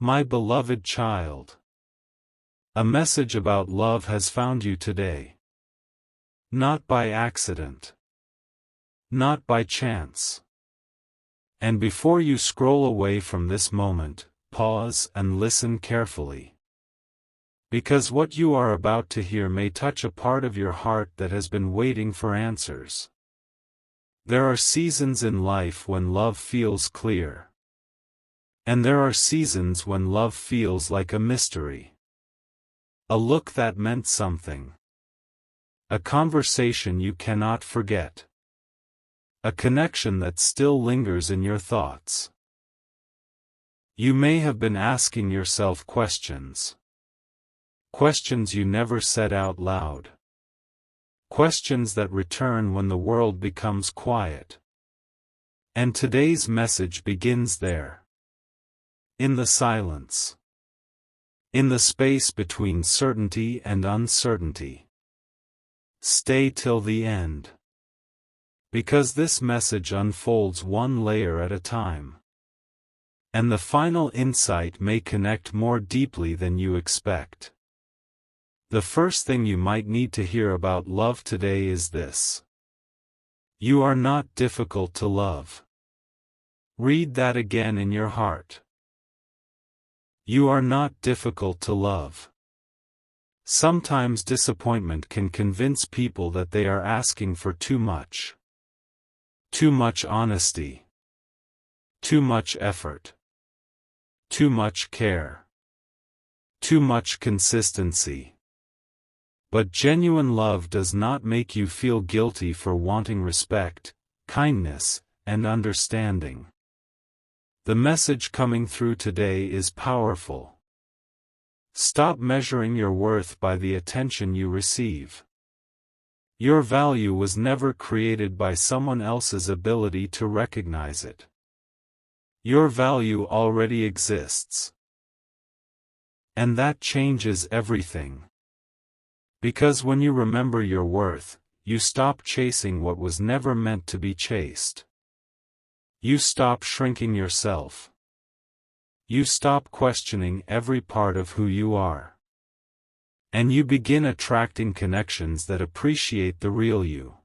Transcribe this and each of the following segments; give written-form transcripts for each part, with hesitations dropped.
My beloved child. A message about love has found you today. Not by accident. Not by chance. And before you scroll away from this moment, pause and listen carefully. Because what you are about to hear may touch a part of your heart that has been waiting for answers. There are seasons in life when love feels clear. And there are seasons when love feels like a mystery. A look that meant something. A conversation you cannot forget. A connection that still lingers in your thoughts. You may have been asking yourself questions. Questions you never said out loud. Questions that return when the world becomes quiet. And today's message begins there. In the silence. In the space between certainty and uncertainty. Stay till the end. Because this message unfolds one layer at a time. And the final insight may connect more deeply than you expect. The first thing you might need to hear about love today is this. You are not difficult to love. Read that again in your heart. You are not difficult to love. Sometimes disappointment can convince people that they are asking for too much. Too much honesty. Too much effort. Too much care. Too much consistency. But genuine love does not make you feel guilty for wanting respect, kindness, and understanding. The message coming through today is powerful. Stop measuring your worth by the attention you receive. Your value was never created by someone else's ability to recognize it. Your value already exists. And that changes everything. Because when you remember your worth, you stop chasing what was never meant to be chased. You stop shrinking yourself. You stop questioning every part of who you are. And you begin attracting connections that appreciate the real you.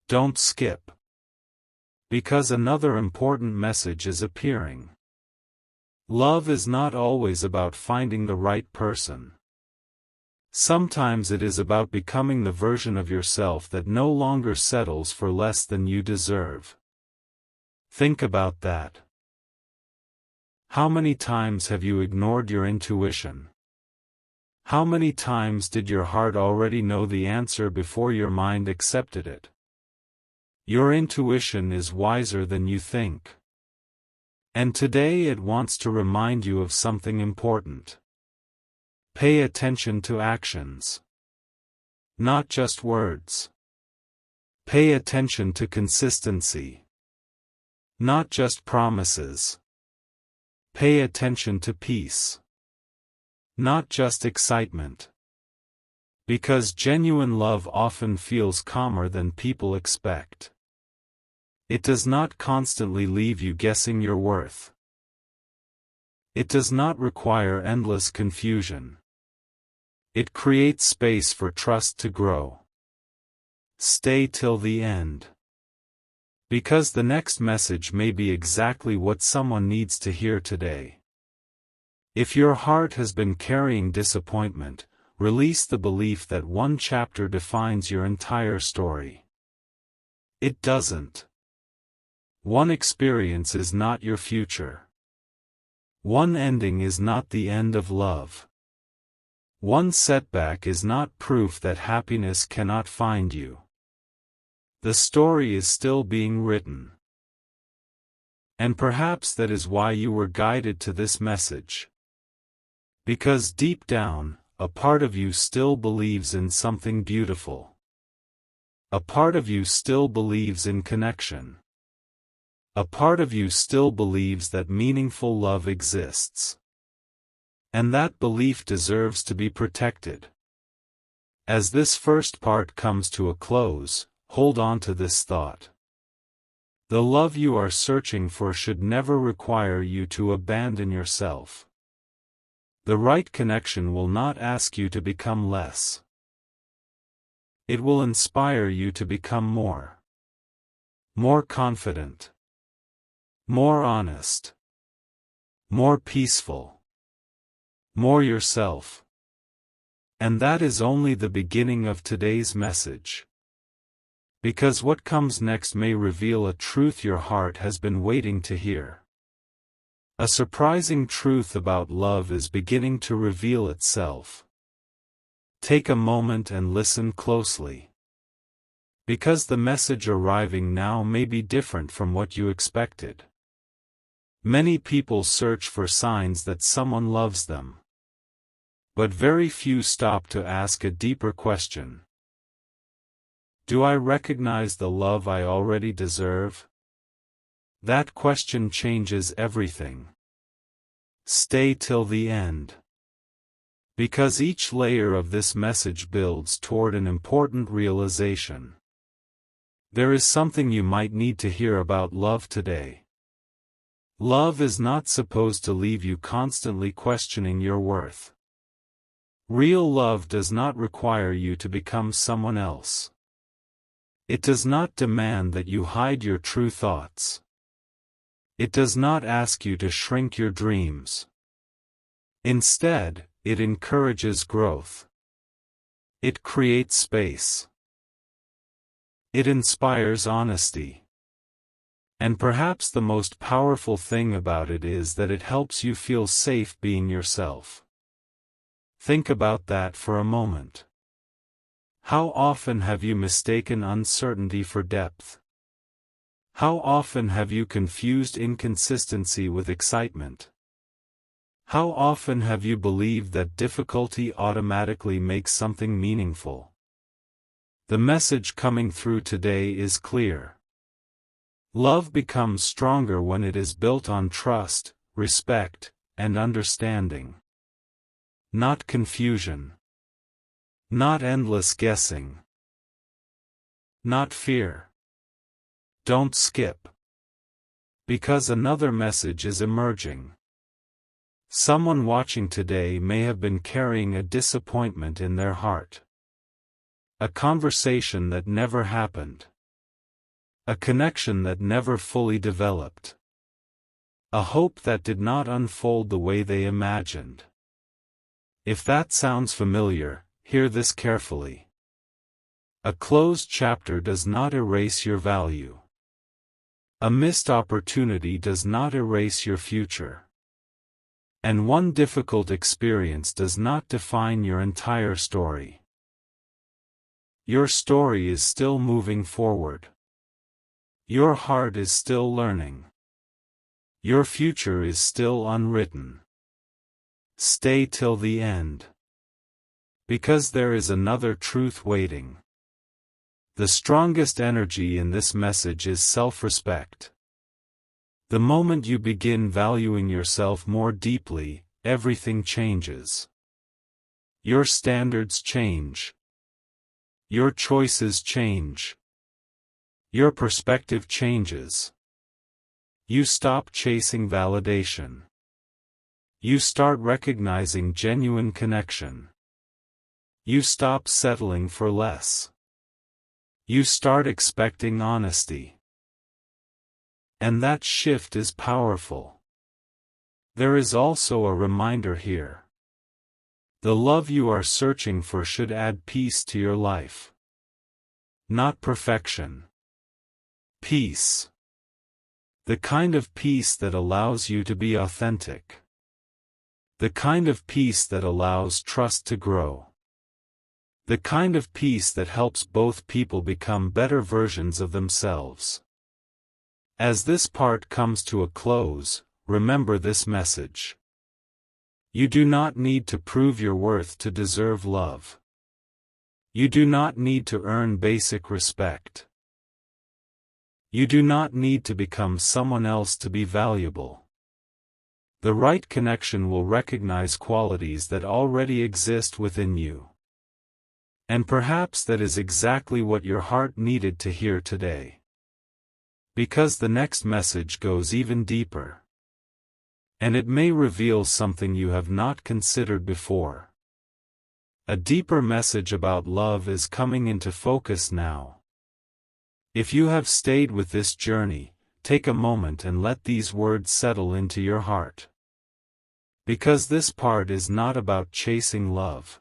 Don't skip. Because another important message is appearing. Love is not always about finding the right person. Sometimes it is about becoming the version of yourself that no longer settles for less than you deserve. Think about that. How many times have you ignored your intuition? How many times did your heart already know the answer before your mind accepted it? Your intuition is wiser than you think. And today it wants to remind you of something important. Pay attention to actions. Not just words. Pay attention to consistency. Not just promises. Pay attention to peace. Not just excitement. Because genuine love often feels calmer than people expect. It does not constantly leave you guessing your worth. It does not require endless confusion. It creates space for trust to grow. Stay till the end. Because the next message may be exactly what someone needs to hear today. If your heart has been carrying disappointment, release the belief that one chapter defines your entire story. It doesn't. One experience is not your future. One ending is not the end of love. One setback is not proof that happiness cannot find you. The story is still being written. And perhaps that is why you were guided to this message. Because deep down, a part of you still believes in something beautiful. A part of you still believes in connection. A part of you still believes that meaningful love exists. And that belief deserves to be protected. As this first part comes to a close, hold on to this thought. The love you are searching for should never require you to abandon yourself. The right connection will not ask you to become less. It will inspire you to become more. More confident. More honest. More peaceful. More yourself. And that is only the beginning of today's message. Because what comes next may reveal a truth your heart has been waiting to hear. A surprising truth about love is beginning to reveal itself. Take a moment and listen closely. Because the message arriving now may be different from what you expected. Many people search for signs that someone loves them. But very few stop to ask a deeper question. Do I recognize the love I already deserve? That question changes everything. Stay till the end. Because each layer of this message builds toward an important realization. There is something you might need to hear about love today. Love is not supposed to leave you constantly questioning your worth. Real love does not require you to become someone else. It does not demand that you hide your true thoughts. It does not ask you to shrink your dreams. Instead, it encourages growth. It creates space. It inspires honesty. And perhaps the most powerful thing about it is that it helps you feel safe being yourself. Think about that for a moment. How often have you mistaken uncertainty for depth? How often have you confused inconsistency with excitement? How often have you believed that difficulty automatically makes something meaningful? The message coming through today is clear. Love becomes stronger when it is built on trust, respect, and understanding. Not confusion. Not endless guessing. Not fear. Don't skip. Because another message is emerging. Someone watching today may have been carrying a disappointment in their heart. A conversation that never happened. A connection that never fully developed. A hope that did not unfold the way they imagined. If that sounds familiar, hear this carefully. A closed chapter does not erase your value. A missed opportunity does not erase your future. And one difficult experience does not define your entire story. Your story is still moving forward. Your heart is still learning. Your future is still unwritten. Stay till the end. Because there is another truth waiting. The strongest energy in this message is self-respect. The moment you begin valuing yourself more deeply, everything changes. Your standards change. Your choices change. Your perspective changes. You stop chasing validation. You start recognizing genuine connection. You stop settling for less. You start expecting honesty. And that shift is powerful. There is also a reminder here. The love you are searching for should add peace to your life. Not perfection. Peace. The kind of peace that allows you to be authentic. The kind of peace that allows trust to grow. The kind of peace that helps both people become better versions of themselves. As this part comes to a close, remember this message. You do not need to prove your worth to deserve love. You do not need to earn basic respect. You do not need to become someone else to be valuable. The right connection will recognize qualities that already exist within you. And perhaps that is exactly what your heart needed to hear today. Because the next message goes even deeper. And it may reveal something you have not considered before. A deeper message about love is coming into focus now. If you have stayed with this journey, take a moment and let these words settle into your heart. Because this part is not about chasing love.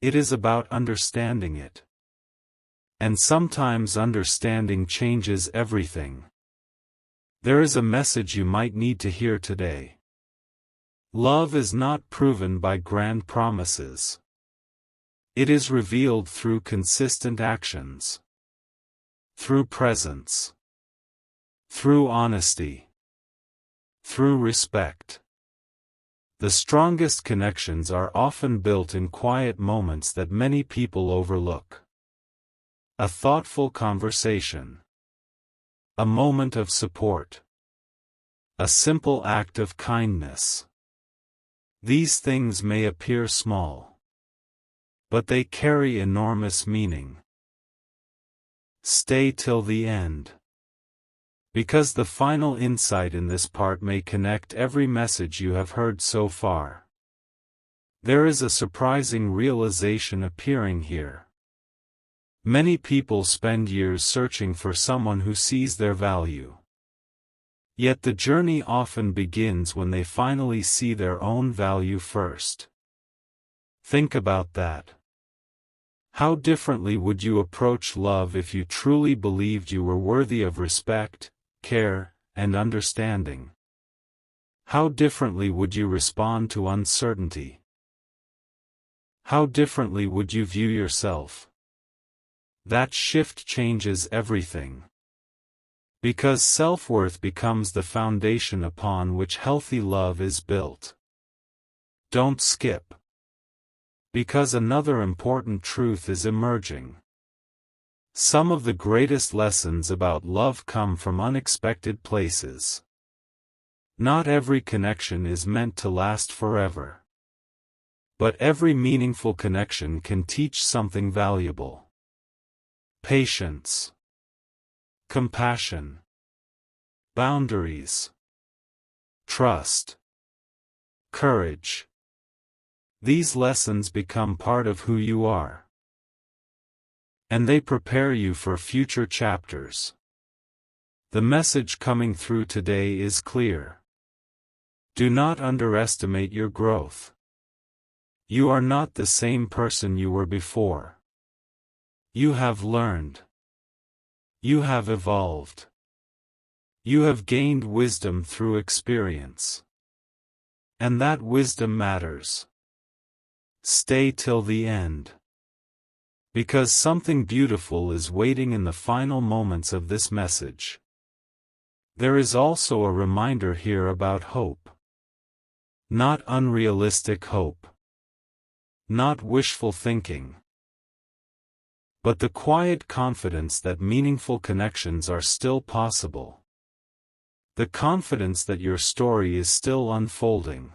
It is about understanding it. And sometimes understanding changes everything. There is a message you might need to hear today. Love is not proven by grand promises. It is revealed through consistent actions. Through presence. Through honesty. Through respect. The strongest connections are often built in quiet moments that many people overlook. A thoughtful conversation. A moment of support. A simple act of kindness. These things may appear small, but they carry enormous meaning. Stay till the end. Because the final insight in this part may connect every message you have heard so far. There is a surprising realization appearing here. Many people spend years searching for someone who sees their value. Yet the journey often begins when they finally see their own value first. Think about that. How differently would you approach love if you truly believed you were worthy of respect, care, and understanding? How differently would you respond to uncertainty? How differently would you view yourself? That shift changes everything. Because self-worth becomes the foundation upon which healthy love is built. Don't skip. Because another important truth is emerging. Some of the greatest lessons about love come from unexpected places. Not every connection is meant to last forever. But every meaningful connection can teach something valuable. Patience. Compassion. Boundaries. Trust. Courage. These lessons become part of who you are. And they prepare you for future chapters. The message coming through today is clear. Do not underestimate your growth. You are not the same person you were before. You have learned. You have evolved. You have gained wisdom through experience. And that wisdom matters. Stay till the end. Because something beautiful is waiting in the final moments of this message. There is also a reminder here about hope. Not unrealistic hope. Not wishful thinking. But the quiet confidence that meaningful connections are still possible. The confidence that your story is still unfolding.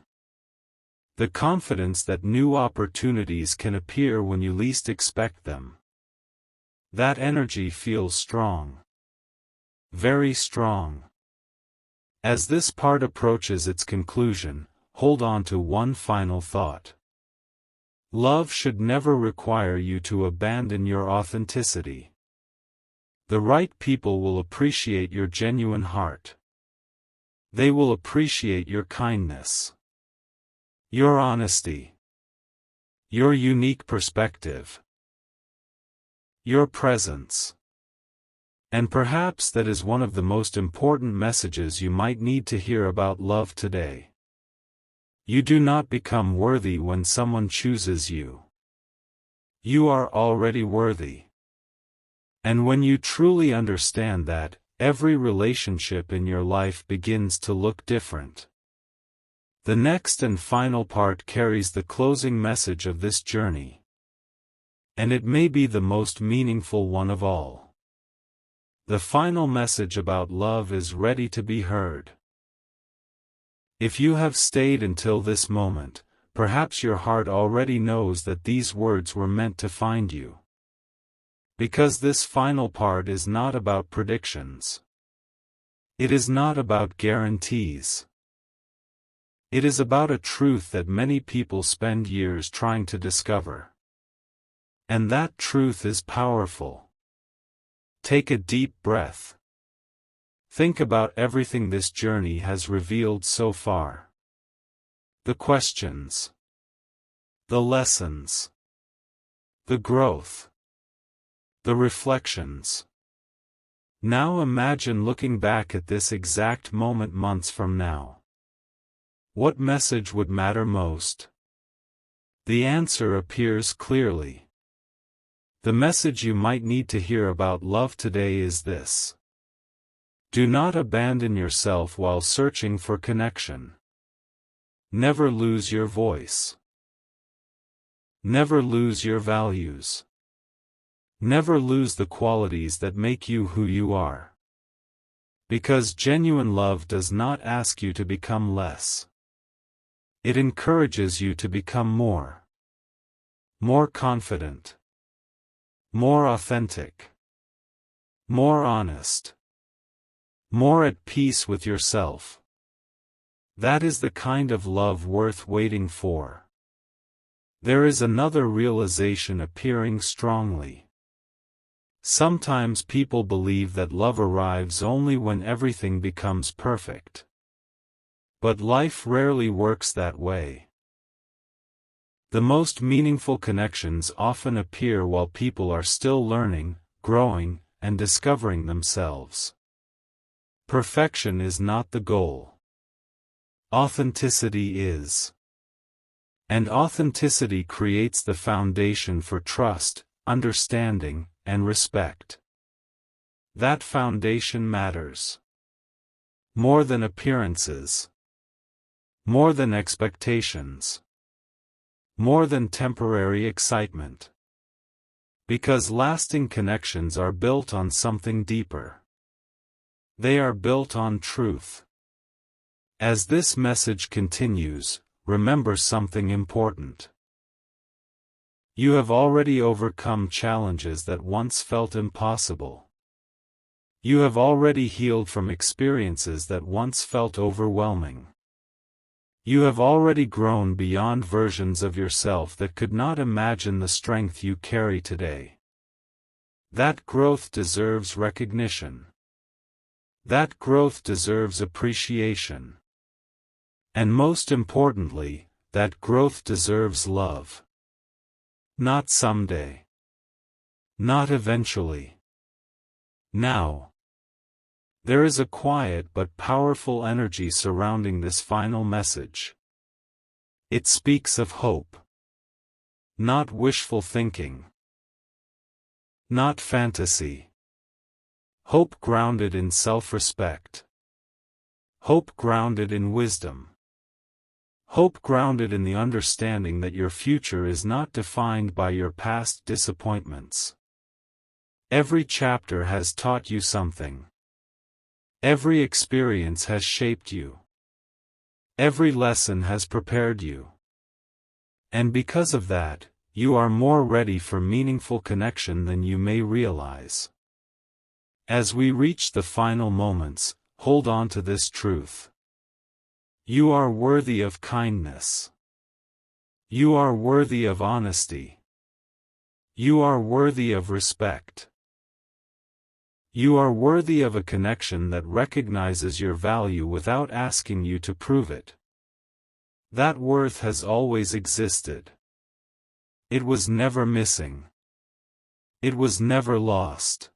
The confidence that new opportunities can appear when you least expect them. That energy feels strong. Very strong. As this part approaches its conclusion, hold on to one final thought. Love should never require you to abandon your authenticity. The right people will appreciate your genuine heart. They will appreciate your kindness. Your honesty. Your unique perspective. Your presence. And perhaps that is one of the most important messages you might need to hear about love today. You do not become worthy when someone chooses you. You are already worthy. And when you truly understand that, every relationship in your life begins to look different. The next and final part carries the closing message of this journey. And it may be the most meaningful one of all. The final message about love is ready to be heard. If you have stayed until this moment, perhaps your heart already knows that these words were meant to find you. Because this final part is not about predictions. It is not about guarantees. It is about a truth that many people spend years trying to discover. And that truth is powerful. Take a deep breath. Think about everything this journey has revealed so far. The questions. The lessons. The growth. The reflections. Now imagine looking back at this exact moment months from now. What message would matter most? The answer appears clearly. The message you might need to hear about love today is this. Do not abandon yourself while searching for connection. Never lose your voice. Never lose your values. Never lose the qualities that make you who you are. Because genuine love does not ask you to become less. It encourages you to become more. More confident. More authentic. More honest. More at peace with yourself. That is the kind of love worth waiting for. There is another realization appearing strongly. Sometimes people believe that love arrives only when everything becomes perfect. But life rarely works that way. The most meaningful connections often appear while people are still learning, growing, and discovering themselves. Perfection is not the goal. Authenticity is. And authenticity creates the foundation for trust, understanding, and respect. That foundation matters. More than appearances. More than expectations. More than temporary excitement. Because lasting connections are built on something deeper. They are built on truth. As this message continues, remember something important. You have already overcome challenges that once felt impossible. You have already healed from experiences that once felt overwhelming. You have already grown beyond versions of yourself that could not imagine the strength you carry today. That growth deserves recognition. That growth deserves appreciation. And most importantly, that growth deserves love. Not someday. Not eventually. Now. There is a quiet but powerful energy surrounding this final message. It speaks of hope. Not wishful thinking. Not fantasy. Hope grounded in self-respect. Hope grounded in wisdom. Hope grounded in the understanding that your future is not defined by your past disappointments. Every chapter has taught you something. Every experience has shaped you. Every lesson has prepared you. And because of that, you are more ready for meaningful connection than you may realize. As we reach the final moments, hold on to this truth. You are worthy of kindness. You are worthy of honesty. You are worthy of respect. You are worthy of a connection that recognizes your value without asking you to prove it. That worth has always existed. It was never missing. It was never lost.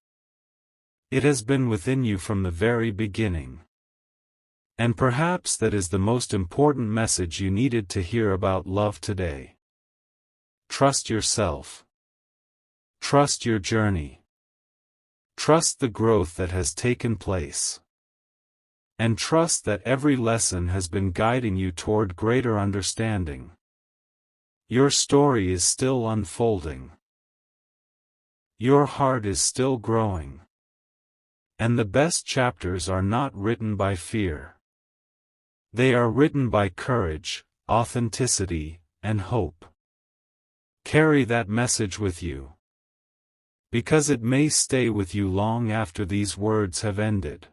It has been within you from the very beginning. And perhaps that is the most important message you needed to hear about love today. Trust yourself. Trust your journey. Trust the growth that has taken place. And trust that every lesson has been guiding you toward greater understanding. Your story is still unfolding. Your heart is still growing. And the best chapters are not written by fear. They are written by courage, authenticity, and hope. Carry that message with you. Because it may stay with you long after these words have ended.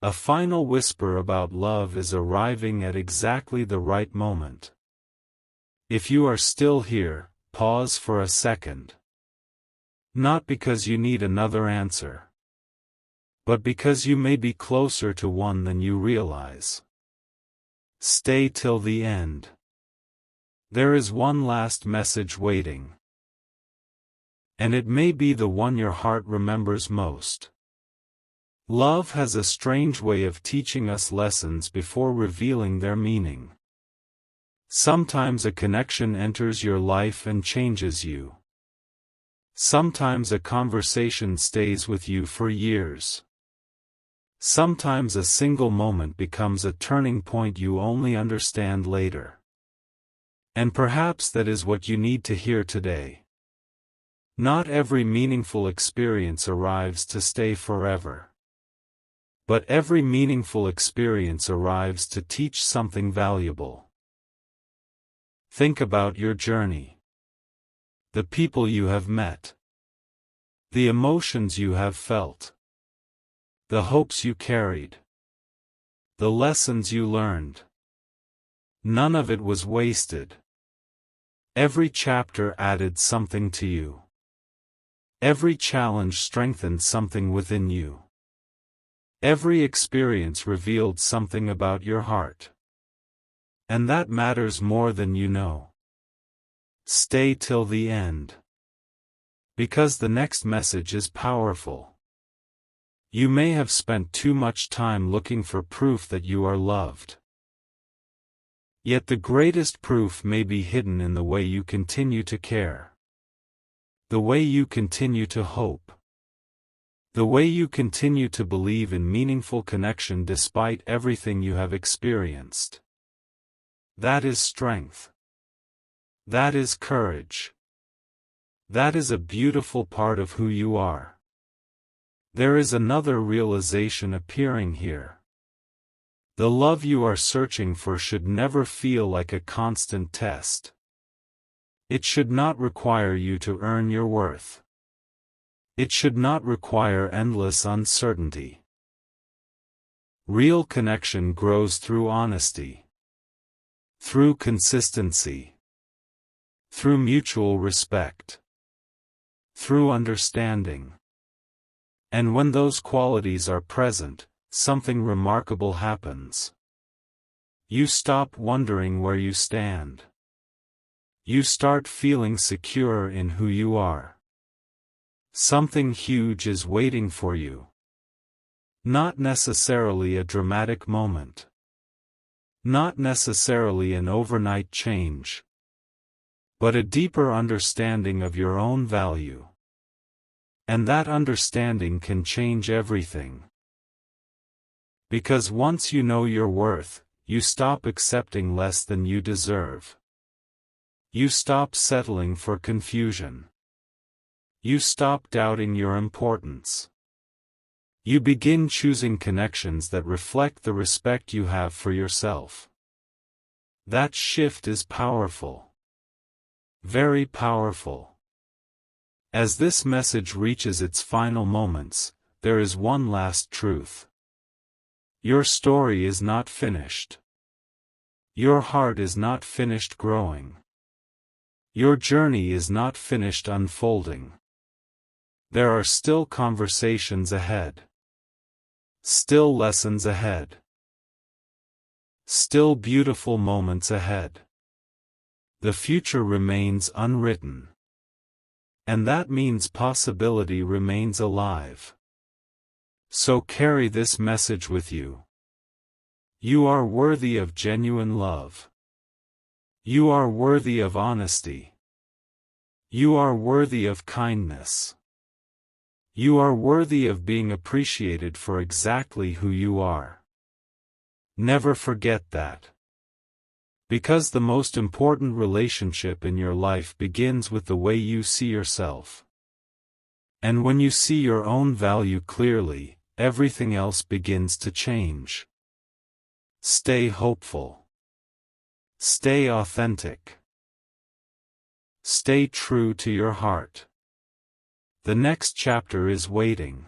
A final whisper about love is arriving at exactly the right moment. If you are still here, pause for a second. Not because you need another answer, but because you may be closer to one than you realize. Stay till the end. There is one last message waiting. And it may be the one your heart remembers most. Love has a strange way of teaching us lessons before revealing their meaning. Sometimes a connection enters your life and changes you. Sometimes a conversation stays with you for years. Sometimes a single moment becomes a turning point you only understand later. And perhaps that is what you need to hear today. Not every meaningful experience arrives to stay forever. But every meaningful experience arrives to teach something valuable. Think about your journey. The people you have met. The emotions you have felt. The hopes you carried. The lessons you learned. None of it was wasted. Every chapter added something to you. Every challenge strengthened something within you. Every experience revealed something about your heart. And that matters more than you know. Stay till the end. Because the next message is powerful. You may have spent too much time looking for proof that you are loved. Yet the greatest proof may be hidden in the way you continue to care. The way you continue to hope. The way you continue to believe in meaningful connection despite everything you have experienced. That is strength. That is courage. That is a beautiful part of who you are. There is another realization appearing here. The love you are searching for should never feel like a constant test. It should not require you to earn your worth. It should not require endless uncertainty. Real connection grows through honesty. Through consistency. Through mutual respect. Through understanding. And when those qualities are present, something remarkable happens. You stop wondering where you stand. You start feeling secure in who you are. Something huge is waiting for you. Not necessarily a dramatic moment. Not necessarily an overnight change. But a deeper understanding of your own value. And that understanding can change everything. Because once you know your worth, you stop accepting less than you deserve. You stop settling for confusion. You stop doubting your importance. You begin choosing connections that reflect the respect you have for yourself. That shift is powerful. Very powerful. As this message reaches its final moments, there is one last truth. Your story is not finished. Your heart is not finished growing. Your journey is not finished unfolding. There are still conversations ahead. Still lessons ahead. Still beautiful moments ahead. The future remains unwritten. And that means possibility remains alive. So carry this message with you. You are worthy of genuine love. You are worthy of honesty. You are worthy of kindness. You are worthy of being appreciated for exactly who you are. Never forget that. Because the most important relationship in your life begins with the way you see yourself. And when you see your own value clearly, everything else begins to change. Stay hopeful. Stay authentic. Stay true to your heart. The next chapter is waiting.